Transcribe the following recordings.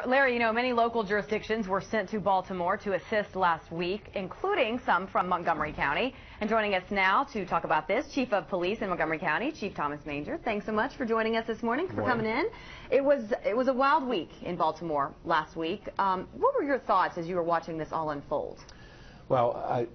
Larry, many local jurisdictions were sent to Baltimore to assist last week, including some from Montgomery County. And joining us now to talk about this, Chief of Police in Montgomery County, Chief Thomas Manger. Thanks so much for joining us this morning, for coming in. It was a wild week in Baltimore last week. What were your thoughts as you were watching this all unfold? Well,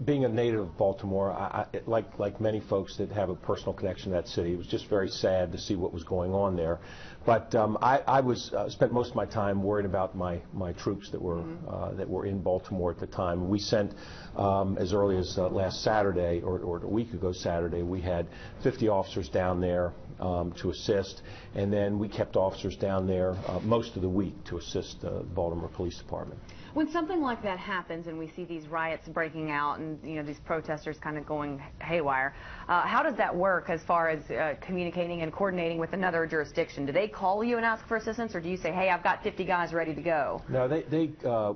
being a native of Baltimore, like many folks that have a personal connection to that city, it was just very sad to see what was going on there. But I spent most of my time worried about my troops that were in Baltimore at the time. We sent as early as last Saturday, or a week ago Saturday, we had 50 officers down there to assist, and then we kept officers down there most of the week to assist the Baltimore Police Department. When something like that happens and we see these riots breaking out and these protesters kind of going haywire, how does that work as far as communicating and coordinating with another jurisdiction? Do they call you and ask for assistance, or do you say, hey, I've got 50 guys ready to go? No,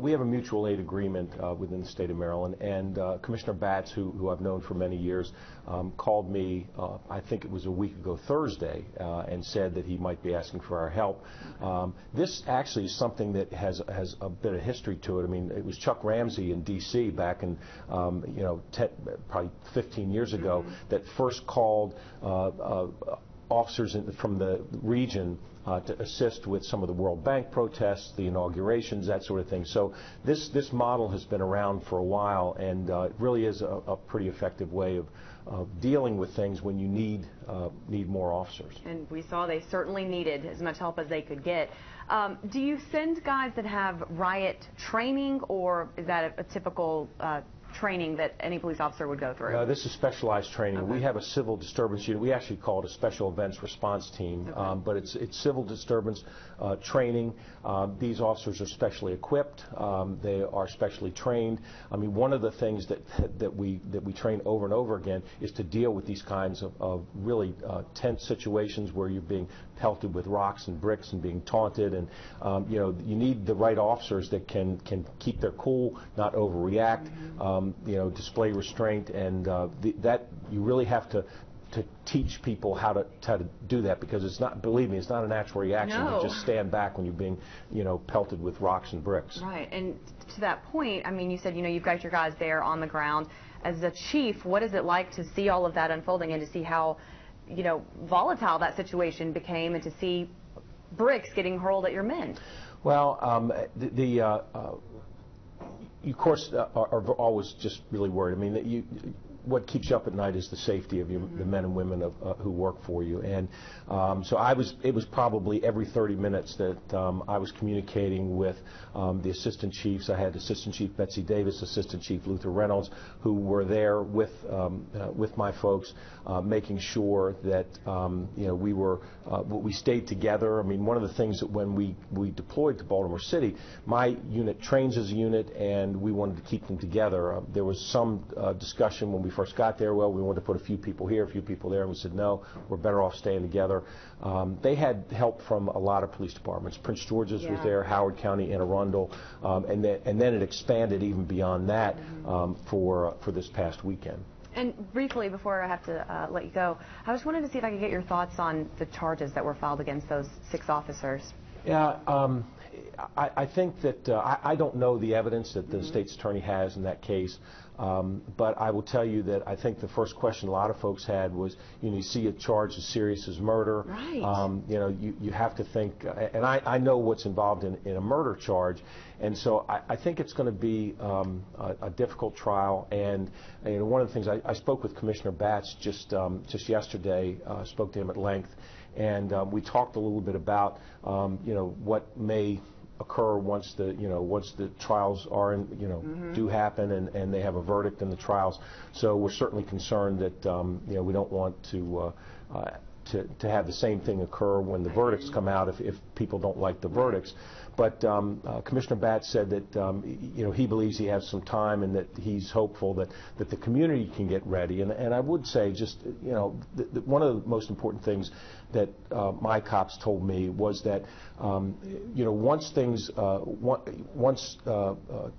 we have a mutual aid agreement within the state of Maryland, and Commissioner Batts, who I've known for many years, called me, I think it was a week ago Thursday, and said that he might be asking for our help. This actually is something that has a bit of history to it. I mean, it was Chuck Ramsey in D.C. back in, probably 15 years ago, that first called officers from the region to assist with some of the World Bank protests, the inaugurations, that sort of thing. So this model has been around for a while, and it really is a pretty effective way of dealing with things when you need more officers. And we saw they certainly needed as much help as they could get. Do you send guys that have riot training, or is that a typical training that any police officer would go through? No, this is specialized training. Okay. We have a civil disturbance unit. We actually call it a special events response team, okay. But it's civil disturbance training. These officers are specially equipped. They are specially trained. I mean, one of the things that we train over and over again is to deal with these kinds of really tense situations where you're being pelted with rocks and bricks and being taunted, and you need the right officers that can keep their cool, not overreact. Display restraint, and that you really have to teach people how to do that, because it's not, believe me, it's not a natural reaction to just stand back when you're being pelted with rocks and bricks. Right. And to that point, I mean, you said you've got your guys there on the ground. As a chief, what is it like to see all of that unfolding and to see how volatile that situation became, and to see bricks getting hurled at your men? Well, you, of course, are always just really worried. I mean, what keeps you up at night is the safety of the men and women who work for you. And so it was probably every 30 minutes that I was communicating with the assistant chiefs. I had Assistant Chief Betsy Davis, Assistant Chief Luther Reynolds, who were there with my folks, making sure that we stayed together. I mean, one of the things that when we deployed to Baltimore City, my unit trains as a unit, and we wanted to keep them together. There was some discussion when we first got there. Well, we wanted to put a few people here, a few people there, and we said no, we're better off staying together. They had help from a lot of police departments. Prince George's was there, Howard County, Anne Arundel, and then it expanded even beyond that for this past weekend. And briefly, before I have to let you go, I just wanted to see if I could get your thoughts on the charges that were filed against those 6 officers. Yeah, I think that I don't know the evidence that the state's attorney has in that case, but I will tell you that I think the first question a lot of folks had was, you see a charge as serious as murder. Right. You have to think, and I know what's involved in a murder charge, and so I think it's going to be a difficult trial. And one of the things I spoke with Commissioner Batts just yesterday, spoke to him at length, and we talked a little bit about what may occur once the trials are do happen and they have a verdict in the trials. So we're certainly concerned that we don't want to have the same thing occur when the verdicts come out if people don't like the verdicts. But Commissioner Batts said that he believes he has some time, and that he's hopeful that the community can get ready. And I would say just one of the most important things that my cops told me was that once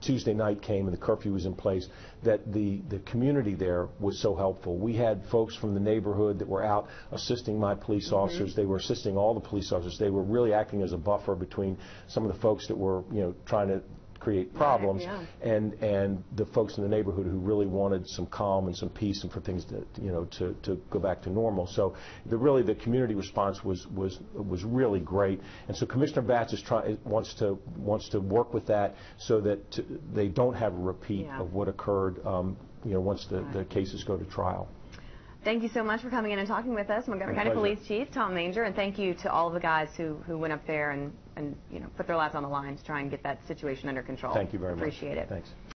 Tuesday night came and the curfew was in place, that the community there was so helpful. We had folks from the neighborhood that were out assisting my police officers. They were assisting all the police officers. They were really acting acting as a buffer between some of the folks that were, trying to create problems, and the folks in the neighborhood who really wanted some calm and some peace and for things to go back to normal. So the community response was really great, and so Commissioner Batts wants to work with that so that they don't have a repeat of what occurred once the cases go to trial. Thank you so much for coming in and talking with us, Montgomery County Police Chief Tom Manger, and thank you to all of the guys who went up there and put their lives on the line to try and get that situation under control. Thank you very much. Appreciate it. Thanks.